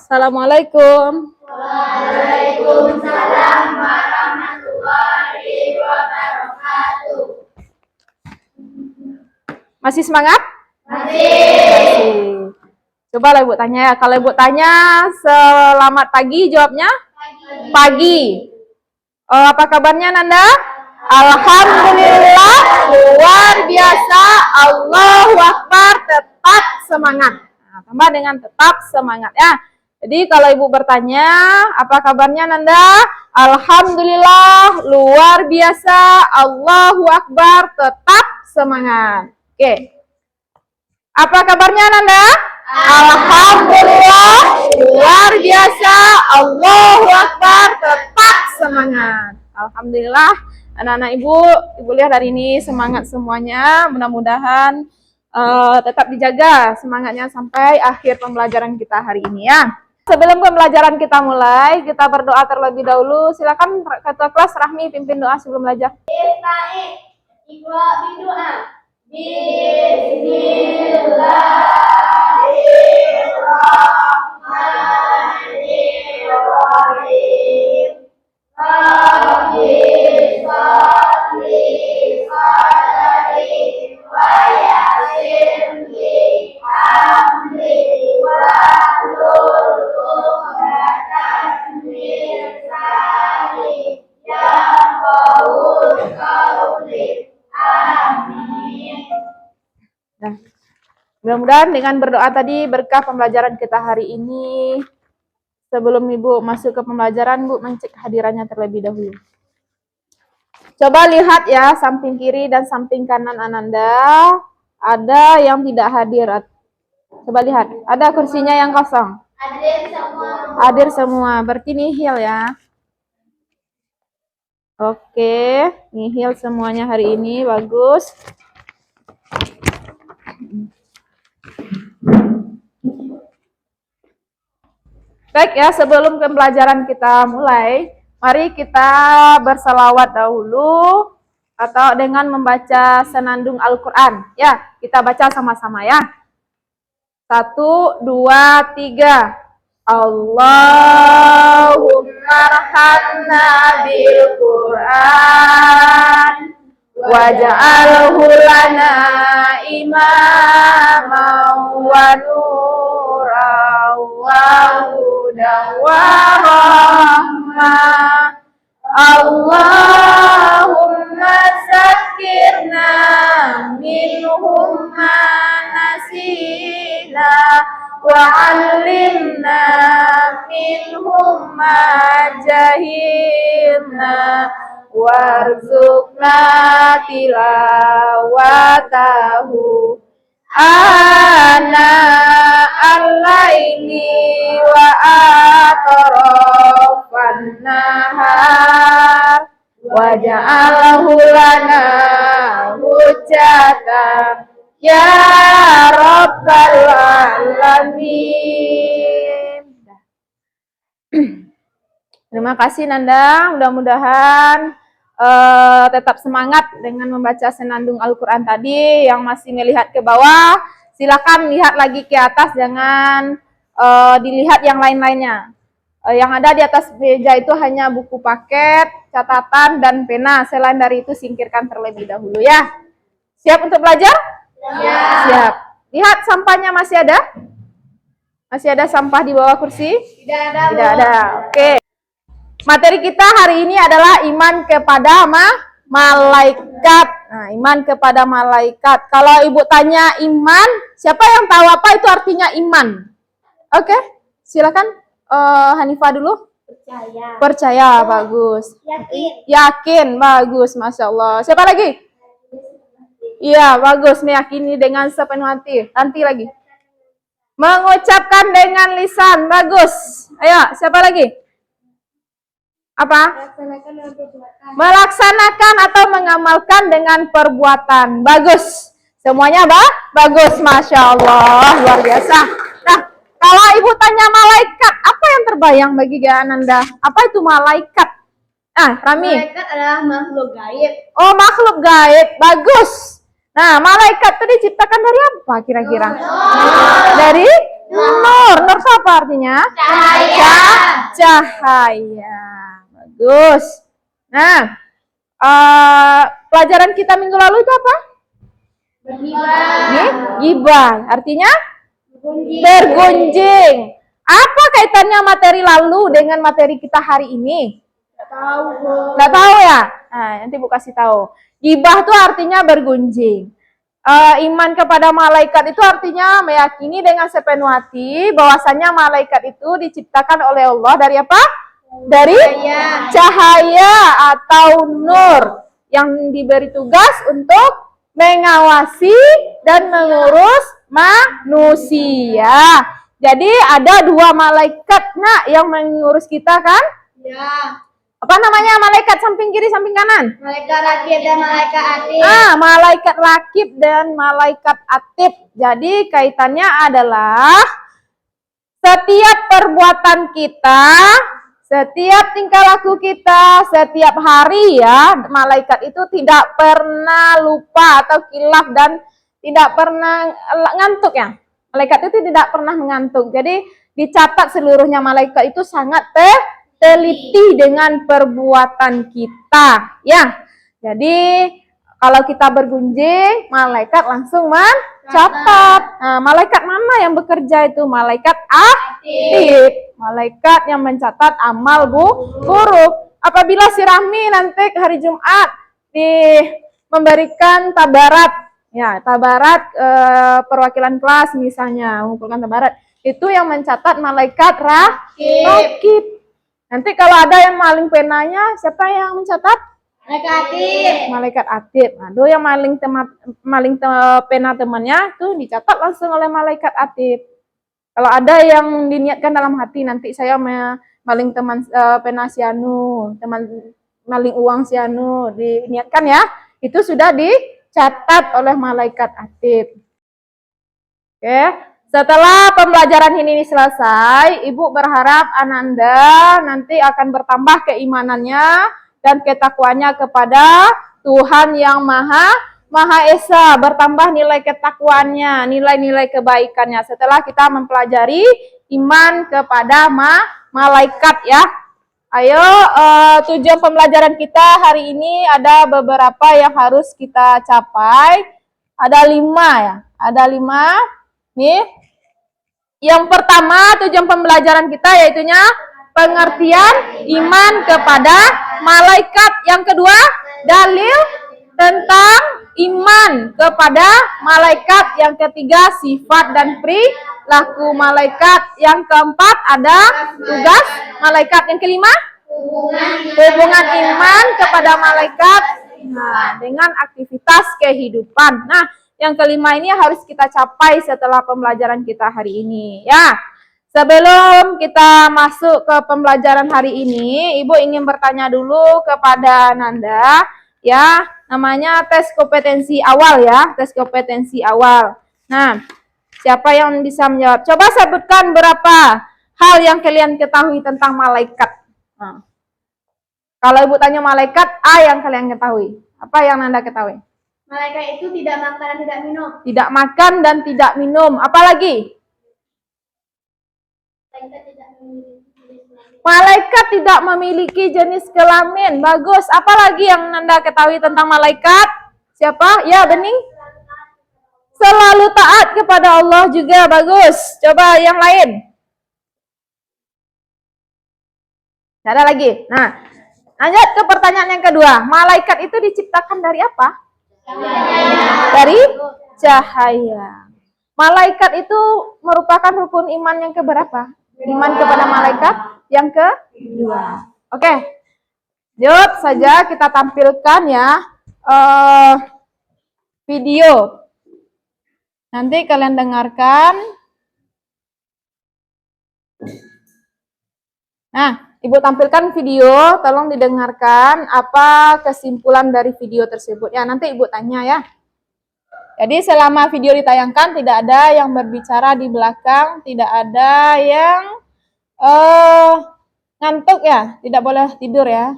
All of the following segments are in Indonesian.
Assalamualaikum. Waalaikumsalam warahmatullahi wabarakatuh. Masih semangat? Masih. Coba lah Ibu tanya ya. Kalau Ibu tanya selamat pagi, jawabnya pagi. Apa kabarnya Nanda? Alhamdulillah, luar biasa. Allahu Akbar, tetap semangat. Nah, tambah dengan tetap semangat ya. Jadi kalau Ibu bertanya, apa kabarnya Nanda? Alhamdulillah, luar biasa. Allahu Akbar, tetap semangat. Oke. Apa kabarnya Nanda? Alhamdulillah, luar biasa. Allahu Akbar, tetap semangat. Alhamdulillah, anak-anak Ibu lihat hari ini semangat semuanya. Mudah-mudahan tetap dijaga semangatnya sampai akhir pembelajaran kita hari ini ya. Sebelum pembelajaran kita mulai, kita berdoa terlebih dahulu. Silakan ketua kelas Rahmi pimpin doa sebelum belajar. Iqra bidoa. Bismillahirrahmanirrahim. Rabbi sholli sadri wa yassirli amri wahlul 'uqdatam min lisani yafqahu qawli. Amin. Nah, mudah-mudahan dengan berdoa tadi berkah pembelajaran kita hari ini. Sebelum Ibu masuk ke pembelajaran, Bu mencek hadirannya terlebih dahulu. Coba lihat ya, samping kiri dan samping kanan Ananda. Ada yang tidak hadir. Coba lihat, ada kursinya yang kosong. Hadir semua. Hadir semua, berarti nihil ya. Oke, nihil semuanya hari ini, bagus. Baik ya, sebelum pembelajaran kita mulai, mari kita bersalawat dahulu atau dengan membaca senandung Al-Quran. Ya, kita baca sama-sama ya. 1, 2, 3. Allahumma arhamna bil Qur'an waj'alhu lana imaman wa nuran wa hudan wa rahmah. Allahumma zakirna minhum ma nasina wa 'allimna minhum ma jahilna warzuqna tilawatahu ana al-laili wa atrafan nahar waj'alhu lana hujjatan ya rabbal alamin. Terima kasih Nanda, mudah-mudahan tetap semangat dengan membaca senandung Al-Quran tadi. Yang masih melihat ke bawah, silakan lihat lagi ke atas, jangan dilihat yang lain-lainnya. Yang ada di atas meja itu hanya buku paket, catatan, dan pena. Selain dari itu singkirkan terlebih dahulu ya. Siap untuk belajar? Ya. Siap. Lihat sampahnya masih ada? Masih ada sampah di bawah kursi? Tidak ada. Tidak ada. Oke. Materi kita hari ini adalah iman kepada malaikat. Nah, iman kepada malaikat. Kalau Ibu tanya iman, siapa yang tahu apa itu artinya iman? Oke, silakan Hanifah dulu. Percaya. Percaya, bagus. Yakin. Yakin, bagus, Masya Allah. Siapa lagi? Iya, bagus, meyakini dengan sepenuh hati. Nanti lagi. Mengucapkan dengan lisan, bagus. Ayo, siapa lagi? Apa? Melaksanakan atau mengamalkan dengan perbuatan. Bagus. Semuanya bagus, Masya Allah. Luar biasa. Nah, kalau Ibu tanya malaikat, apa yang terbayang bagi Ananda? Apa itu malaikat? Rami. Malaikat adalah makhluk gaib. Oh, makhluk gaib. Bagus. Nah, malaikat itu diciptakan dari apa kira-kira? Dari Nur. Nur itu apa artinya? Cahaya. Cahaya. Bagus. Nah, pelajaran kita minggu lalu itu apa? Gibah. Artinya bergunjing. Apa kaitannya materi lalu dengan materi kita hari ini? Nggak tahu ya? Nah, nanti Bu kasih tahu. Gibah itu artinya bergunjing. Iman kepada malaikat itu artinya meyakini dengan sepenuh hati bahwasanya malaikat itu diciptakan oleh Allah dari apa? Dari cahaya atau nur yang diberi tugas untuk mengawasi dan mengurus manusia. Jadi ada 2 malaikat nak yang mengurus kita kan? Ya. Apa namanya malaikat samping kiri samping kanan? Malaikat rakib dan malaikat atid. Malaikat rakib dan malaikat atid. Jadi kaitannya adalah setiap perbuatan kita, setiap tingkah laku kita, setiap hari ya, malaikat itu tidak pernah lupa atau kilaf dan tidak pernah ngantuk ya. Malaikat itu tidak pernah mengantuk. Jadi dicatat seluruhnya malaikat itu sangat teliti dengan perbuatan kita ya. Jadi kalau kita bergunjing, malaikat langsung mencatat. Nah, malaikat mana yang bekerja itu? Malaikat atid. Malaikat yang mencatat amal buruk. Apabila si Rahmi nanti hari Jumat memberikan tabarat, ya tabarat perwakilan kelas misalnya, mengumpulkan tabarat, itu yang mencatat malaikat rakib. Nanti kalau ada yang maling penanya, siapa yang mencatat? Malaikat atid. Aduh, yang maling pena temannya tuh dicatat langsung oleh malaikat atid. Kalau ada yang diniatkan dalam hati nanti saya maling teman pena sianu, teman maling uang sianu, diniatkan ya, itu sudah dicatat oleh malaikat atid. Oke. Setelah pembelajaran ini selesai, Ibu berharap Ananda nanti akan bertambah keimanannya dan ketakwaannya kepada Tuhan yang Maha Esa, bertambah nilai ketakwaannya, nilai-nilai kebaikannya setelah kita mempelajari iman kepada malaikat ya. Ayo, tujuan pembelajaran kita hari ini ada beberapa yang harus kita capai. Ada 5 ya, ada 5. Nih, yang pertama tujuan pembelajaran kita yaitunya pengertian iman kepada malaikat. Yang kedua, dalil tentang iman kepada malaikat. Yang ketiga, sifat dan perilaku malaikat. Yang keempat, ada tugas malaikat. Yang kelima, hubungan iman kepada malaikat dengan aktivitas kehidupan. Nah, yang kelima ini harus kita capai setelah pembelajaran kita hari ini ya. Sebelum kita masuk ke pembelajaran hari ini, Ibu ingin bertanya dulu kepada Nanda ya, namanya tes kompetensi awal ya, tes kompetensi awal. Nah, siapa yang bisa menjawab? Coba sebutkan berapa hal yang kalian ketahui tentang malaikat. Nah, kalau Ibu tanya malaikat, yang kalian ketahui. Apa yang Nanda ketahui? Malaikat itu tidak makan dan tidak minum. Tidak makan dan tidak minum. Apalagi? Malaikat tidak memiliki jenis kelamin. Bagus. Apalagi yang Nanda ketahui tentang malaikat? Siapa? Ya, Bening. Selalu taat kepada Allah juga. Bagus. Coba yang lain. Tidak ada lagi. Nah, lanjut ke pertanyaan yang kedua. Malaikat itu diciptakan dari apa? Dari cahaya. Malaikat itu merupakan rukun iman yang keberapa? Iman kepada malaikat yang kedua. Oke. Yuk saja kita tampilkan ya video. Nanti kalian dengarkan. Nah, Ibu tampilkan video, tolong didengarkan apa kesimpulan dari video tersebut. Ya, nanti Ibu tanya ya. Jadi selama video ditayangkan tidak ada yang berbicara di belakang, tidak ada yang ngantuk ya, tidak boleh tidur ya.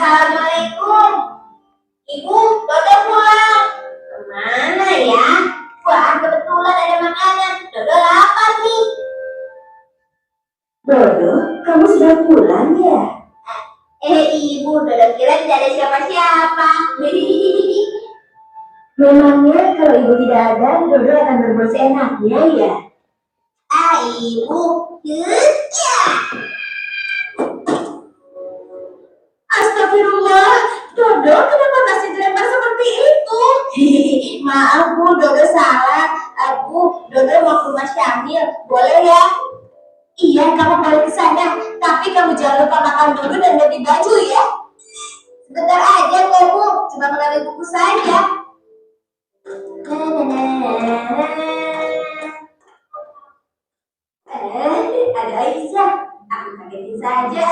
Assalamualaikum. Ibu, Dodo pulang. Kemana ya? Wah, kebetulan ada makanan. Dodo lapar nih. Dodo, kamu sudah pulang ya? Ibu, Dodo kira tidak ada siapa-siapa. Memangnya kalau ibu tidak ada, Dodo akan berbuat seenaknya ya? Ibu. Ya. Astagfirullah, Dodo kenapa masih dilempar seperti itu? Maaf Bu, Dodo salah. Dodo mau ke rumah Syamil. Boleh ya? Iya, kamu boleh ke sana, tapi kamu jangan lupa makan dulu dan ganti baju ya. Sebentar aja kok Bu, cuma mengambil buku saja. Ada Aisyah, aku kagetin saja.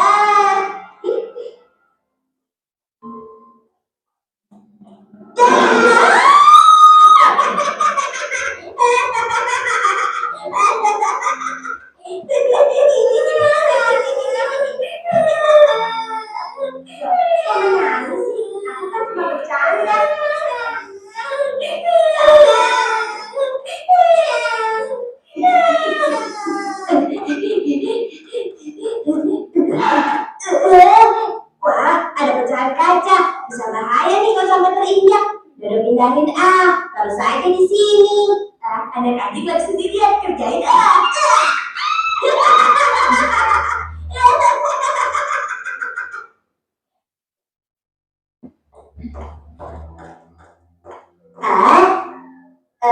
Wah, ada pecahan kaca. Bisa bahaya nih kalau sampai terinjak. Dodo pindahin taruh saja di sini. Anak adik lagi sendirian, kerjain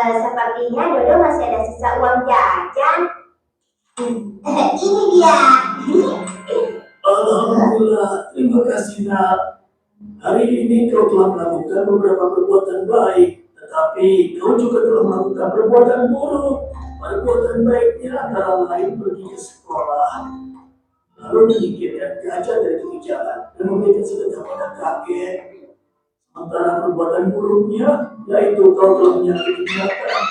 sepertinya Dodo masih ada sisa uang jajan. Ini dia. Alhamdulillah, terima kasih nak. Hari ini kau telah melakukan beberapa perbuatan baik, tetapi kau juga telah melakukan perbuatan buruk. Perbuatan baiknya antara lain pergi ke sekolah, lalu menyingkirkan gajah dari tepi jalan dan memberikan sedekah pada kakek. Sementara perbuatan buruknya, yaitu kau telah menyakiti binatang.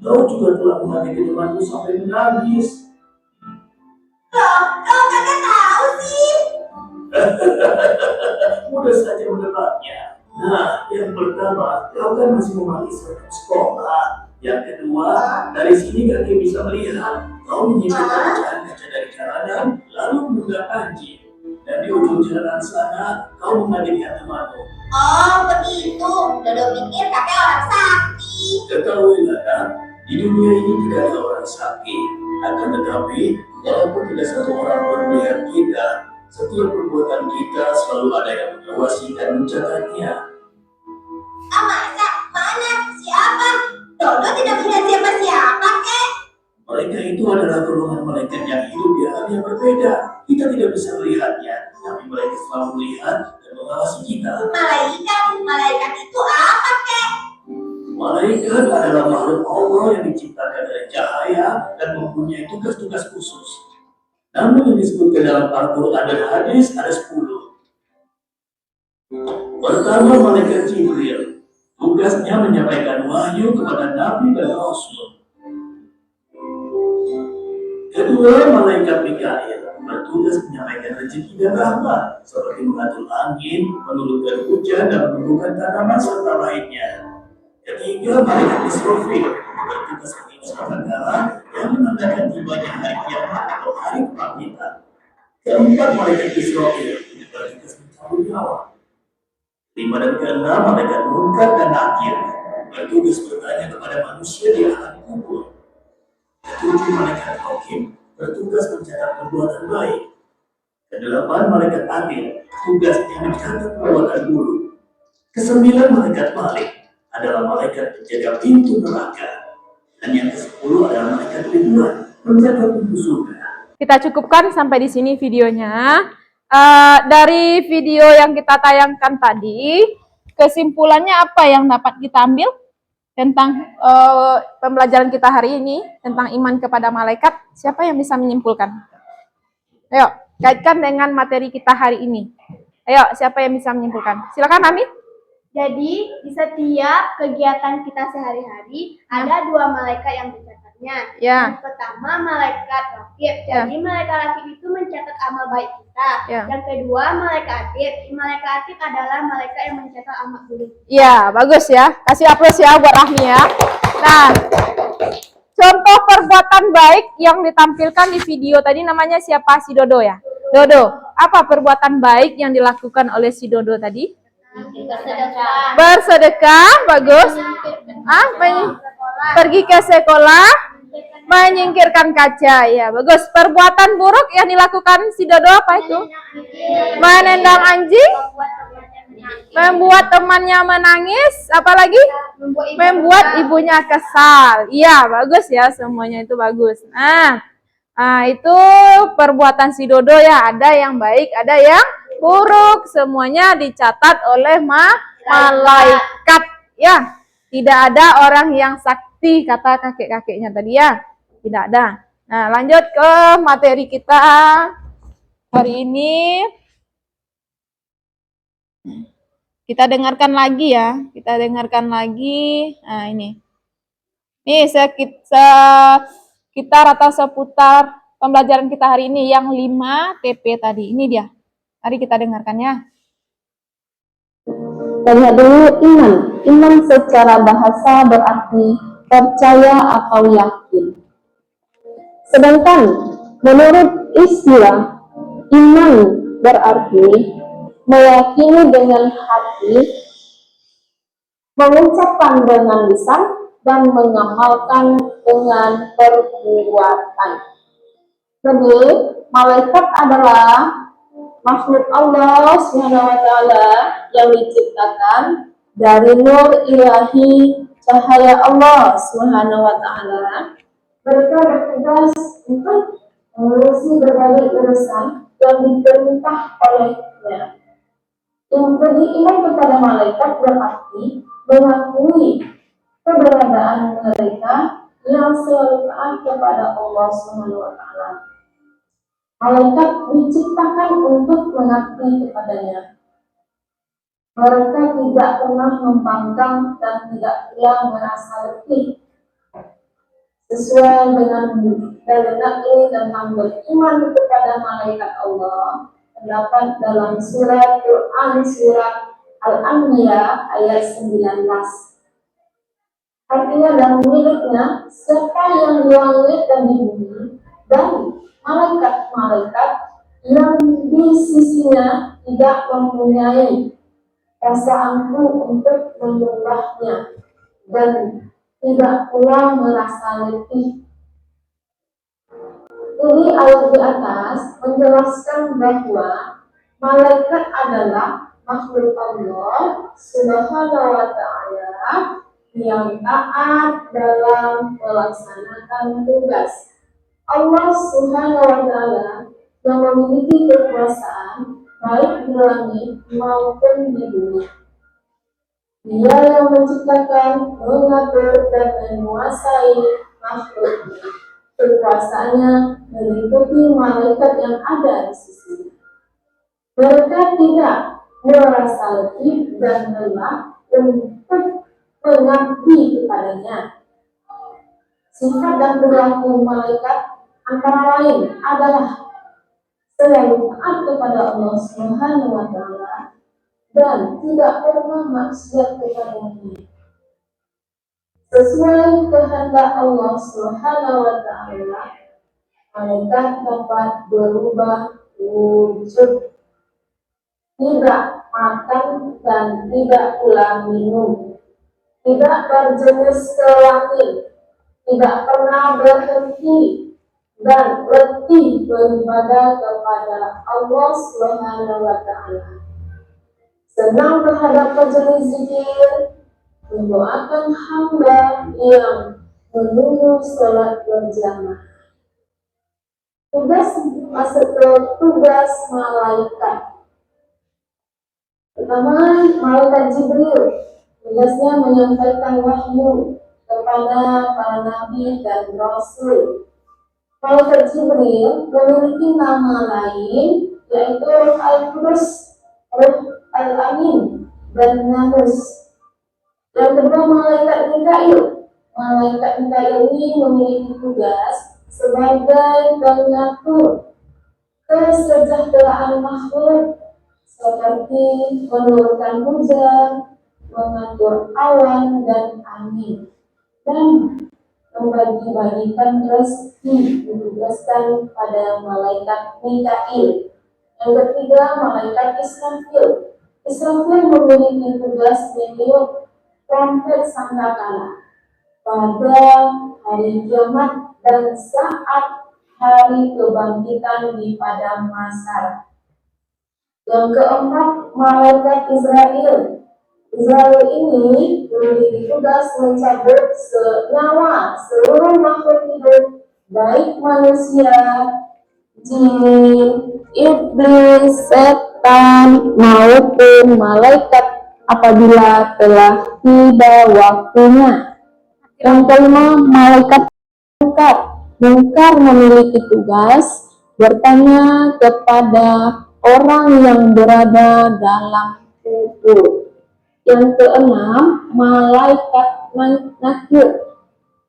Kau juga telah menyakiti temanmu sampai menangis. Kau kagak tahu sih. Mudah saja menebaknya. Nah, yang pertama, kau kan masih memakai seragam sekolah. Yang kedua, dari sini kakek bisa melihat kau menyingkirkan pecahan kaca dari jalanan, lalu menunggang anjing. Dan di ujung jalan sana, kau mengagetkan temanmu. Oh, begitu. Dodo pikir kakek orang sakti. Ketahuilah kan, di dunia ini tidak ada orang sakti. Akan tetapi, walaupun tidak satu orang pun melihat kita, setiap perbuatan kita selalu ada yang mengawasi dan mencatatnya. Masa? Mana? Siapa? Dodo tidak melihat siapa-siapa, kek. Mereka itu adalah golongan malaikat yang hidup di alam yang berbeda. Kita tidak bisa melihatnya, tapi mereka selalu melihat dan mengawasi kita. Malaikat itu apa, kek? Malaikat adalah makhluk Allah yang diciptakan dari cahaya dan mempunyai tugas-tugas khusus. Namun yang disebutkan dalam Al-Quran dan hadis ada 10. Pertama, malaikat Jibril. Tugasnya menyampaikan wahyu kepada Nabi dan Rasul. Kedua, malaikat Mikail bertugas menyampaikan rezeki dan rahmat, seperti mengatur angin, menurunkan hujan, dan menumbuhkan tanaman serta lainnya. Ketiga, malaikat Israfil bertugas mengirim sangkakala yang menandakan tibanya hari kiamat atau hari kebangkitan. Keempat, malaikat Israfil bertugas mencabut nyawa. 5 dan ke-6, malaikat Munkar dan Nakir bertugas bertanya kepada manusia di alam kubur. Ketujuh, malaikat Hakim bertugas mencatat perbuatan baik. Kedelapan, malaikat Adil tugasnya mencatat perbuatan buruk. Kesembilan, malaikat Malik adalah malaikat penjaga pintu neraka. Dan yang ke-10 adalah malaikat Ridwan menjaga pintu surga. Kita cukupkan sampai di sini videonya. Dari video yang kita tayangkan tadi, kesimpulannya apa yang dapat kita ambil tentang pembelajaran kita hari ini tentang iman kepada malaikat? Siapa yang bisa menyimpulkan? Ayo, kaitkan dengan materi kita hari ini. Ayo, siapa yang bisa menyimpulkan? Silakan, Ami. Jadi, di setiap kegiatan kita sehari-hari ada 2 malaikat yang mencatatnya. Ya. Yang pertama, malaikat rakib. Jadi, malaikat rakib itu mencatat amal baik kita. Nah, Ya. yang kedua malaikat Atid. Malaikat Atid adalah malaikat yang mencetak amal buruk. Ya, bagus ya. Kasih aplaus ya buat Rahmi ya. Nah, contoh perbuatan baik yang ditampilkan di video tadi namanya siapa? Si Dodo ya? Dodo. Apa perbuatan baik yang dilakukan oleh si Dodo tadi? Bersedekah. Bersedekah, bagus. Pergi ke sekolah, menyingkirkan kaca. Ya, bagus. Perbuatan buruk yang dilakukan si Dodo apa itu? Menendang anjing, membuat temannya menangis, apalagi membuat ibunya kesal. Iya, bagus ya, semuanya itu bagus. Nah, itu perbuatan si Dodo ya, ada yang baik, ada yang buruk. Semuanya dicatat oleh malaikat ya. Tidak ada orang yang sakti, kata kakek-kakeknya tadi ya. Tidak ada. Nah, lanjut ke materi kita hari ini. Kita dengarkan lagi ya. Kita dengarkan lagi. Nah, ini. Ini sekitar atau seputar pembelajaran kita hari ini yang 5 TP tadi. Ini dia. Mari kita dengarkan ya. Kita lihat dulu iman. Iman secara bahasa berarti percaya atau yakin. Sedangkan menurut istilah iman berarti meyakini dengan hati, mengucapkan dengan lisan, dan mengamalkan dengan perbuatan. Jadi, malaikat adalah makhluk Allah SWT yang diciptakan dari nur ilahi cahaya Allah SWT. Mereka bertugas untuk mengurusi berbagai urusan yang diperintah olehnya. Yang beriman kepada malaikat berarti mengakui keberadaan mereka yang selalu taat kepada Allah SWT. Malaikat diciptakan untuk mengabdi kepadanya. Mereka tidak pernah membangkang dan tidak pula merasa letih. Sesuai dengan dalil nakli tentang beriman kepada malaikat Allah, terdapat dalam surat Quran surat Al-Anbiya ayat 19. Artinya dan miliknya siapa yang di langit dan di bumi dan malaikat-malaikat yang di sisinya tidak mempunyai rasa angkuh untuk menyembahnya dan tidak pula merasa letih. Ini ayat di atas menjelaskan bahwa malaikat adalah makhluk Allah Subhanahu wa Ta'ala yang taat dalam melaksanakan tugas. Allah Subhanahu wa Ta'ala yang memiliki kekuasaan baik di langit maupun di bumi. Dia yang menciptakan, mengatur, dan menguasai makhluknya. Kekuasaannya meliputi malaikat yang ada di sisinya. Mereka tidak merasa letih dan lelah untuk mengabdi kepadanya. Sifat dan perilaku malaikat antara lain adalah selalu taat kepada Allah Subhanahu wa Ta'ala dan tidak pernah maksiat kepadanya. Sesuai kehendak Allah Subhanahu wa Ta'ala, malaikat dapat berubah wujud, tidak makan dan tidak pula minum, tidak berjenis kelamin, tidak pernah berhenti dan letih beribadah kepada Allah Subhanahu wa Ta'ala. Senang terhadap majelis zikir, mendoakan hamba yang menunggu salat berjamaah. Masuk ke tugas malaikat. Pertama, malaikat Jibril. Tugasnya menyampaikan wahyu kepada para nabi dan rasul. Malaikat Jibril memiliki nama lain yaitu Ruh Al-Qudus, Ruh Al-Amin, dan Namus. Yang kedua, malaikat Mikail. Malaikat Mikail ini memiliki tugas sebagai pengatur kesejahteraan makhluk seperti menurunkan hujan, mengatur awan dan angin, dan membagi-bagikan rezeki ditugaskan pada malaikat Mikail. Yang ketiga, malaikat Israfil. Israfil memiliki tugas meniup trompet sangkakala pada hari kiamat dan saat hari kebangkitan di padang mahsyar. Yang keempat, malaikat Israel. Israel ini memiliki tugas mencabut nyawa seluruh makhluk hidup, baik manusia, jin, iblis, setan, maupun malaikat apabila telah tiba waktunya. Yang kelima, malaikat munkar. Munkar memiliki tugas bertanya kepada orang yang berada dalam kubur. Yang keenam, malaikat nakir.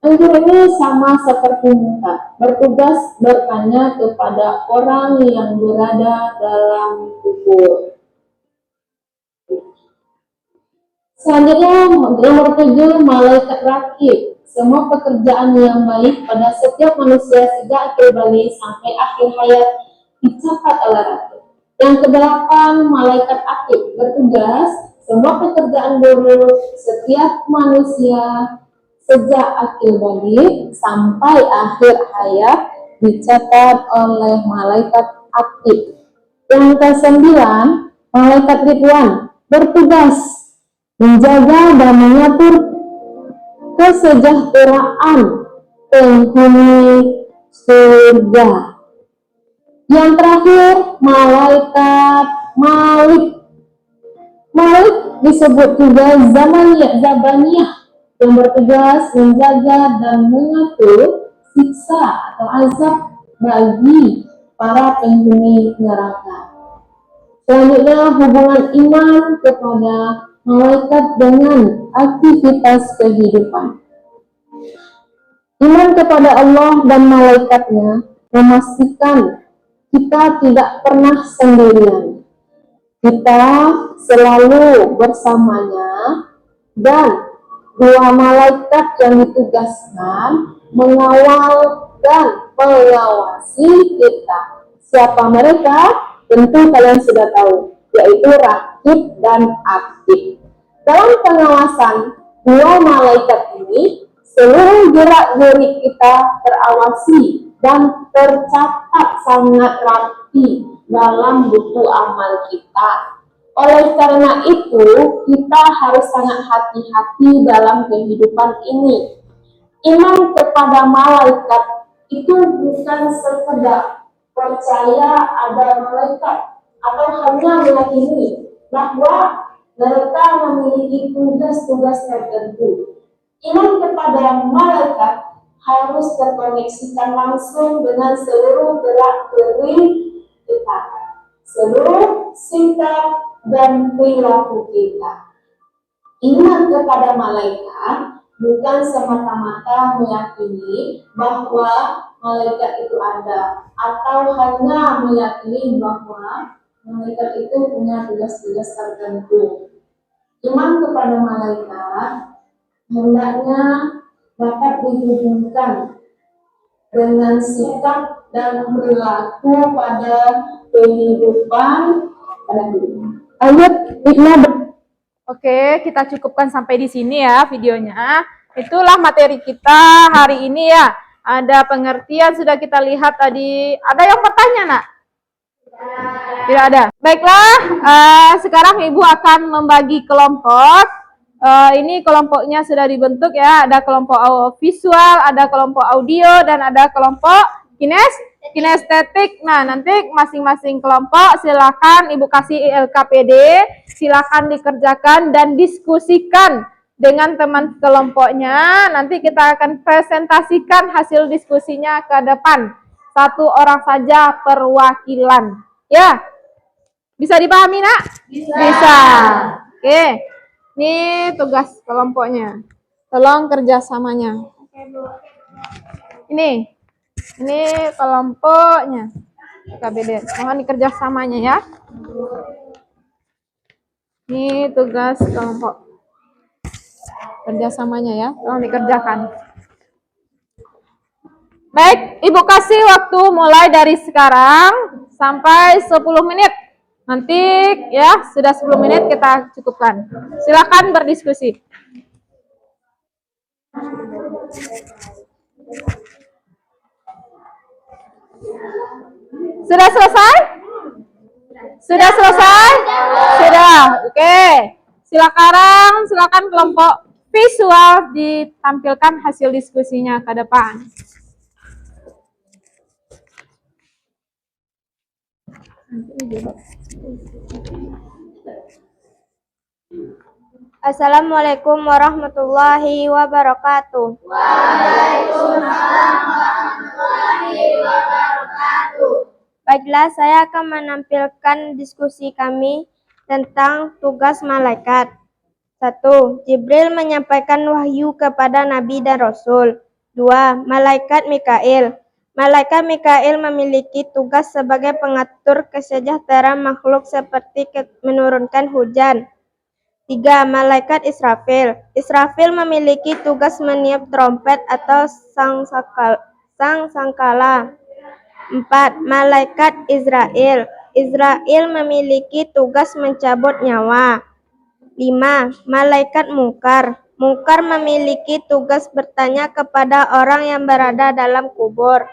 Nakir ini sama seperti munkar, bertugas bertanya kepada orang yang berada dalam kubur. Selanjutnya, nomor 7, malaikat rakib. Semua pekerjaan yang baik pada setiap manusia sejak akhir balik sampai akhir hayat dicatat oleh rakib. Yang kedelapan, malaikat akib bertugas semua pekerjaan buruk setiap manusia sejak akhir balik sampai akhir hayat dicatat oleh malaikat akib. Yang kesembilan, malaikat Ridwan bertugas menjaga dan mengatur kesejahteraan penghuni surga. Yang terakhir, malaikat Malik. Malik disebut juga Zabaniyah yang bertugas menjaga dan mengatur siksa atau azab bagi para penghuni neraka. Selanjutnya, hubungan iman kepada malaikat dengan aktivitas kehidupan. Iman kepada Allah dan malaikatnya memastikan kita tidak pernah sendirian. Kita selalu bersamanya dan dua malaikat yang ditugaskan mengawal dan mengawasi kita. Siapa mereka? Tentu kalian sudah tahu, yaitu rakib dan atid. Dalam pengawasan dua malaikat ini, seluruh gerak-gerik kita terawasi dan tercatat sangat rapi dalam buku amal kita. Oleh karena itu, kita harus sangat hati-hati dalam kehidupan ini. Iman kepada malaikat itu bukan sekedar percaya ada malaikat atau hanya meyakini bahwa mereka memiliki tugas-tugas tertentu. Iman kepada malaikat harus terkoneksikan langsung dengan seluruh gerak-gerik kita, seluruh sikap dan perilaku kita. Iman kepada malaikat bukan semata-mata meyakini bahwa malaikat itu ada, atau hanya meyakini bahwa malaikat itu punya tugas-tugas tertentu. Iman kepada malaikat hendaknya dapat dihubungkan dengan sikap dan perilaku pada kehidupan pada hidup. Oke, kita cukupkan sampai di sini ya videonya. Itulah materi kita hari ini ya. Ada pengertian sudah kita lihat tadi. Ada yang bertanya, Nak? Tidak ada. Baiklah, sekarang Ibu akan membagi kelompok. Ini kelompoknya sudah dibentuk ya. Ada kelompok visual, ada kelompok audio, dan ada kelompok kinestetik. Nah, nanti masing-masing kelompok silakan Ibu kasih LKPD, silakan dikerjakan dan diskusikan dengan teman kelompoknya. Nanti kita akan presentasikan hasil diskusinya ke depan. 1 orang saja perwakilan. Ya, bisa dipahami, Nak? Bisa. Oke, ini tugas kelompoknya. Tolong kerjasamanya. Ini kelompoknya. KBD. Mohon kerjasamanya ya. Ini tugas kelompok. Kerjasamanya ya, tolong dikerjakan. Baik, Ibu kasih waktu mulai dari sekarang sampai 10 menit. Nanti ya, sudah 10 menit kita cukupkan. Silakan berdiskusi. Sudah selesai? Sudah selesai? Sudah. Oke. Silakan kelompok visual ditampilkan hasil diskusinya ke depan. Assalamualaikum warahmatullahi wabarakatuh. Baiklah, saya akan menampilkan diskusi kami tentang tugas malaikat. 1. Jibril menyampaikan wahyu kepada Nabi dan Rasul. 2. Malaikat Mikail. Malaikat Mikail memiliki tugas sebagai pengatur kesejahteraan makhluk seperti menurunkan hujan. 3. Malaikat Israfil. Israfil memiliki tugas meniup trompet atau sangkakala. 4. Malaikat Israel. Israel memiliki tugas mencabut nyawa. 5. Malaikat Mungkar. Mungkar memiliki tugas bertanya kepada orang yang berada dalam kubur.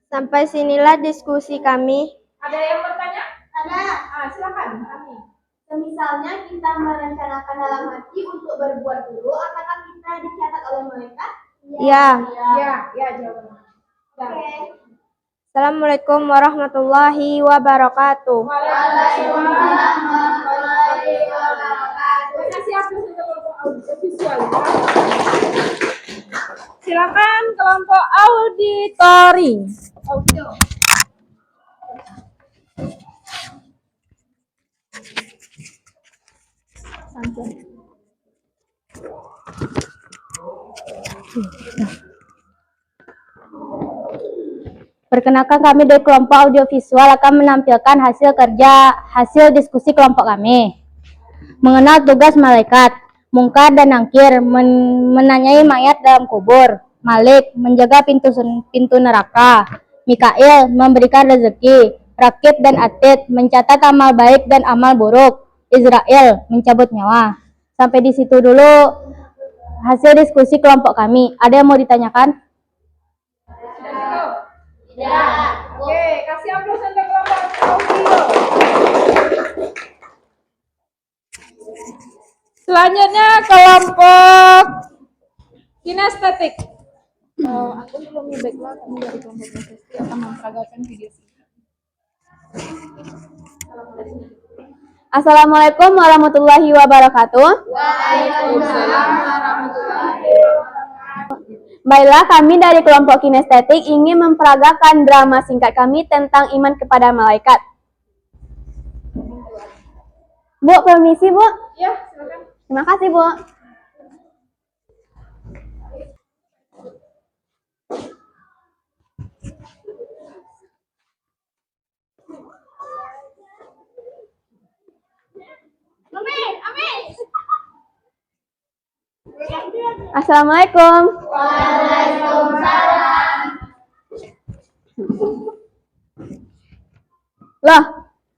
Sampai sinilah diskusi kami. Ada yang bertanya? Ada. Silakan. Kami. Misalnya kita merencanakan dalam hati untuk berbuat dulu, apakah kita dicatat oleh malaikat? Ya. Ya, jawabannya. Oke. Assalamualaikum warahmatullahi wabarakatuh. Silakan kelompok auditori. Perkenalkan, kami dari kelompok audiovisual akan menampilkan hasil diskusi kelompok kami. Mengenal tugas malaikat, Mungkar dan Nangkir menanyai mayat dalam kubur. Malik menjaga pintu neraka. Mikail memberikan rezeki. Rakib dan Atid mencatat amal baik dan amal buruk. Israel mencabut nyawa. Sampai di situ dulu hasil diskusi kelompok kami. Ada yang mau ditanyakan? Oke, kasih aplaus untuk kelompok audio. Selanjutnya kelompok kinestetik. Aku belum background, kami dari kelompok kinestetik akan memperagakan video singkat. Assalamualaikum warahmatullahi wabarakatuh. Waalaikumsalam warahmatullahi wabarakatuh. Baiklah, kami dari kelompok kinestetik ingin memperagakan drama singkat kami tentang iman kepada malaikat. Bu, permisi Bu. Ya, silakan. Terima kasih Bu. Assalamualaikum. Loh,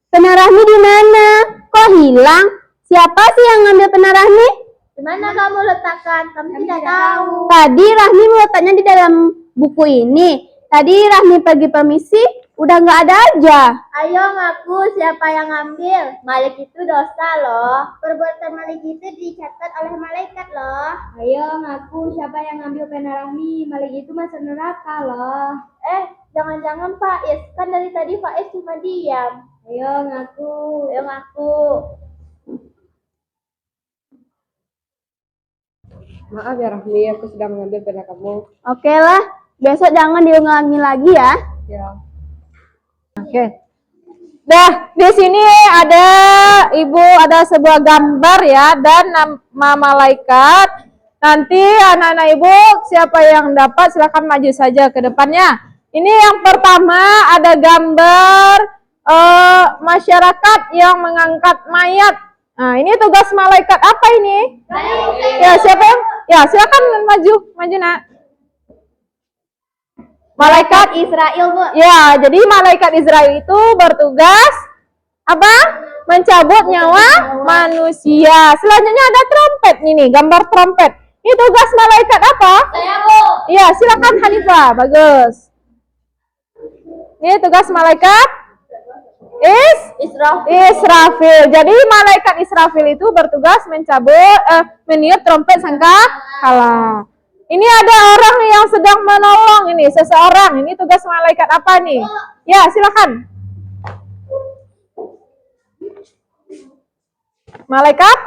pena Rahmi di mana? Kok hilang? Siapa sih yang ngambil pena Rahmi? Di mana kamu letakkan? Kami tidak tahu. Tadi Rahmi meletaknya di dalam buku ini. Tadi Rahmi pergi permisi, udah nggak ada aja. Ayo ngaku siapa yang ngambil. Malik itu dosa loh. Perbuatan Malik itu dicatat oleh malaikat loh. Ayo ngaku siapa yang ngambil pena Rahmi. Malik itu masuk neraka loh. Jangan-jangan Faiz. Kan dari tadi Faiz cuma diam. Ayo ngaku. Ayo ngaku. Maaf ya Rahmi, aku sudah mengambil pena kamu. Oke lah, besok jangan diulangi lagi ya. Ya. Oke. Dah, di sini ada ada sebuah gambar ya dan nama malaikat. Nanti anak-anak Ibu siapa yang dapat silakan maju saja ke depannya. Ini yang pertama ada gambar masyarakat yang mengangkat mayat. Nah, ini tugas malaikat apa ini? Ya, siapa yang? Ya, silakan maju nak. Malaikat Israel, Bu. Ya, jadi malaikat Israel itu bertugas apa? Mencabut nyawa manusia. Selanjutnya ada trompet ini, gambar trompet. Ini tugas malaikat apa? Saya, Bu. Ya, silakan Hanifah. Bagus. Ini tugas malaikat Israfil. Jadi malaikat Israfil itu bertugas meniup trompet sangkakala. Ini ada orang yang sedang menolong ini seseorang. Ini tugas malaikat apa nih? Ya, silakan. Malaikat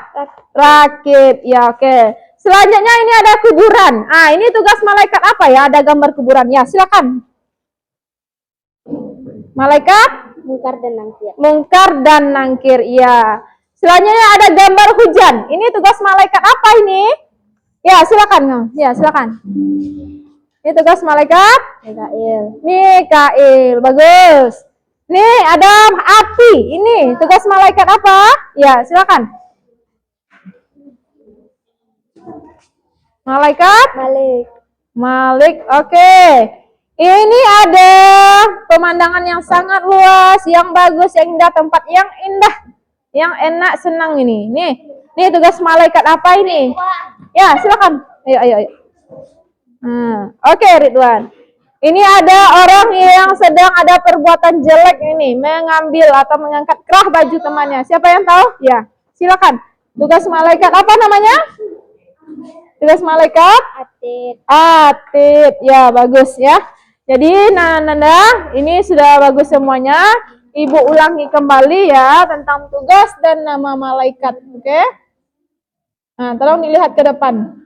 rakit. Ya, oke. Selanjutnya ini ada kuburan. Ah, ini tugas malaikat apa ya? Ada gambar kuburan. Ya, silakan. Malaikat Mungkar dan Nakir. mungkar dan nangkir. Iya. Selanjutnya ada gambar hujan. Ini tugas malaikat apa ini? Ya, silakan. Ya, silakan. Ini tugas malaikat Mikail. Bagus. Nih, ada api. Ini tugas malaikat apa? Ya, silakan. Malaikat Malik. Oke. Ini ada pemandangan yang sangat luas, yang bagus, yang indah, tempat yang indah, yang enak, senang ini. Nih tugas malaikat apa ini? Ya, silakan. Ayo. Oke, Ridwan. Ini ada orang yang sedang ada perbuatan jelek ini, mengambil atau mengangkat kerah baju temannya. Siapa yang tahu? Ya, silakan. Tugas malaikat apa namanya? Tugas malaikat? Atid. Ya, bagus ya. Jadi, Nanda, ini sudah bagus semuanya. Ibu ulangi kembali ya tentang tugas dan nama malaikat. Oke? Nah, tolong dilihat ke depan.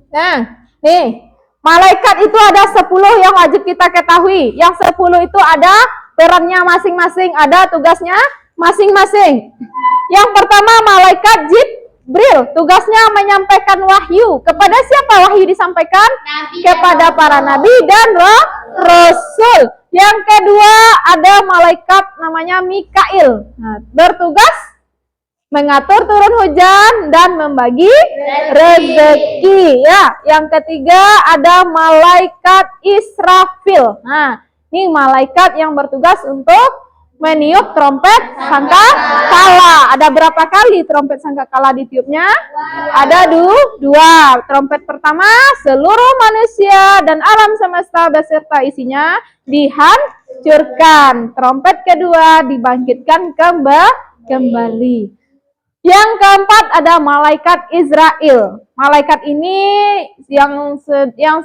Nah, nih. Malaikat itu ada 10 yang wajib kita ketahui. Yang 10 itu ada perannya masing-masing, ada tugasnya masing-masing. Yang pertama, malaikat Jibril, tugasnya menyampaikan wahyu. Kepada siapa wahyu disampaikan? Kepada para nabi dan rasul. Yang kedua ada malaikat namanya Mikail. Nah, bertugas mengatur turun hujan dan membagi rezeki. Ya, yang ketiga ada malaikat Israfil. Nah, ini malaikat yang bertugas untuk meniup trompet sangkakala. Ada berapa kali trompet sangkakala ditiupnya? Ada dua. Trompet pertama, seluruh manusia dan alam semesta beserta isinya dihancurkan. Trompet kedua, dibangkitkan kembali. Yang keempat ada malaikat Israel. Malaikat ini yang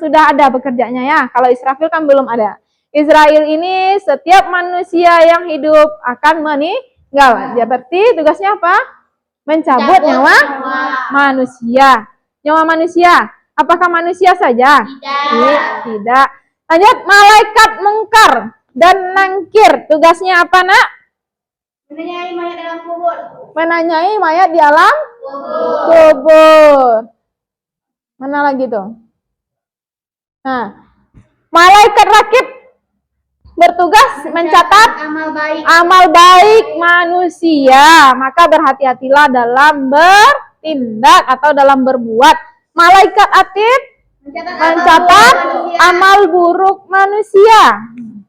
sudah ada pekerjaannya ya. Kalau Israfil kan belum ada. Israel ini setiap manusia yang hidup akan meninggal. Dia berarti tugasnya apa? Mencabut nyawa manusia. Nyawa manusia. Apakah manusia saja? Tidak. Lanjut, malaikat mungkar dan nangkir. Tugasnya apa, Nak? Menanyai mayat dalam kubur. Menanyai mayat di alam kubur. Mana lagi tuh? Nah, malaikat rakib bertugas mencatat amal baik manusia. Maka berhati-hatilah dalam bertindak atau dalam berbuat. Malaikat atid mencatat amal buruk manusia.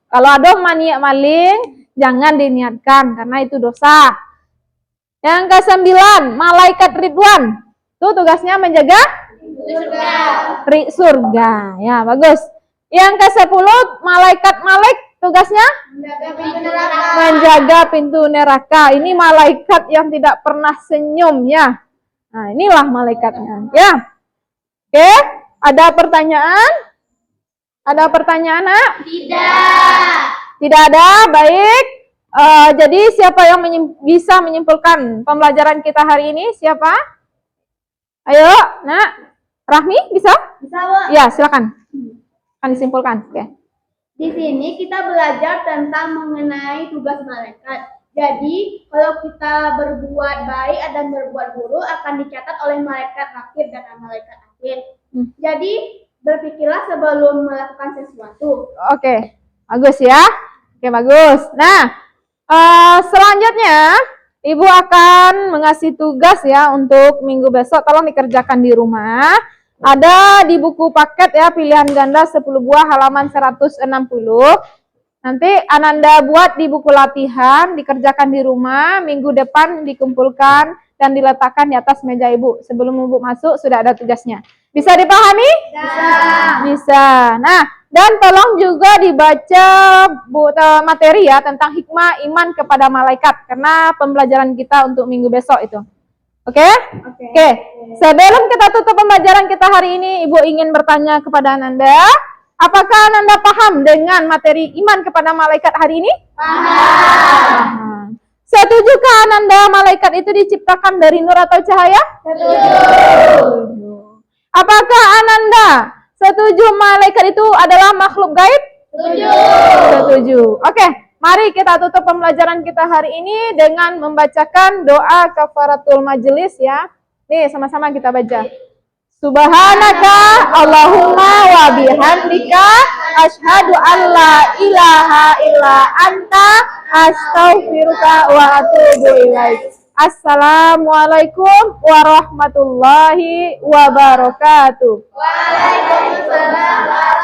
Kalau ada maniak maling, jangan diniatkan karena itu dosa. Yang ke-9, malaikat Ridwan. Itu tugasnya menjaga surga. Ya, bagus. Yang ke-10, malaikat Malik. Tugasnya menjaga pintu neraka. Ini malaikat yang tidak pernah senyum ya. Nah, inilah malaikatnya ya. Oke, ada pertanyaan? Ada pertanyaan, Nak? Tidak ada. Baik. Jadi siapa yang bisa menyimpulkan pembelajaran kita hari ini? Siapa? Ayo, Nak. Rahmi bisa? Bisa, Bu. Ya, silakan. Akan disimpulkan. Oke. Di sini kita belajar tentang mengenai tugas malaikat. Jadi, kalau kita berbuat baik dan berbuat buruk akan dicatat oleh malaikat rakib dan malaikat atid. Jadi, Berpikirlah sebelum melakukan sesuatu. Oke, bagus ya. Oke, bagus. Nah, selanjutnya Ibu akan mengasih tugas ya untuk minggu besok. Tolong dikerjakan di rumah. Ada di buku paket ya, pilihan ganda 10 buah halaman 160. Nanti Ananda buat di buku latihan, dikerjakan di rumah, minggu depan dikumpulkan dan diletakkan di atas meja Ibu. Sebelum Ibu masuk sudah ada tugasnya. Bisa dipahami? Bisa. Nah, dan tolong juga dibaca materi ya tentang hikmah iman kepada malaikat karena pembelajaran kita untuk minggu besok itu. Oke? Oke. Sebelum kita tutup pembelajaran kita hari ini, Ibu ingin bertanya kepada Ananda, apakah Ananda paham dengan materi iman kepada malaikat hari ini? Paham. Setujukah Ananda malaikat itu diciptakan dari nur atau cahaya? Setuju. Apakah Ananda setuju malaikat itu adalah makhluk gaib? Setuju. Setuju. Oke, mari kita tutup pembelajaran kita hari ini dengan membacakan doa kafaratul majelis ya. Nih, sama-sama kita baca. Subhanaka Allahumma wa bihamdika asyhadu an la ilaha illa anta astaghfiruka wa atubu ilaik. Assalamualaikum warahmatullahi wabarakatuh. Waalaikumsalam.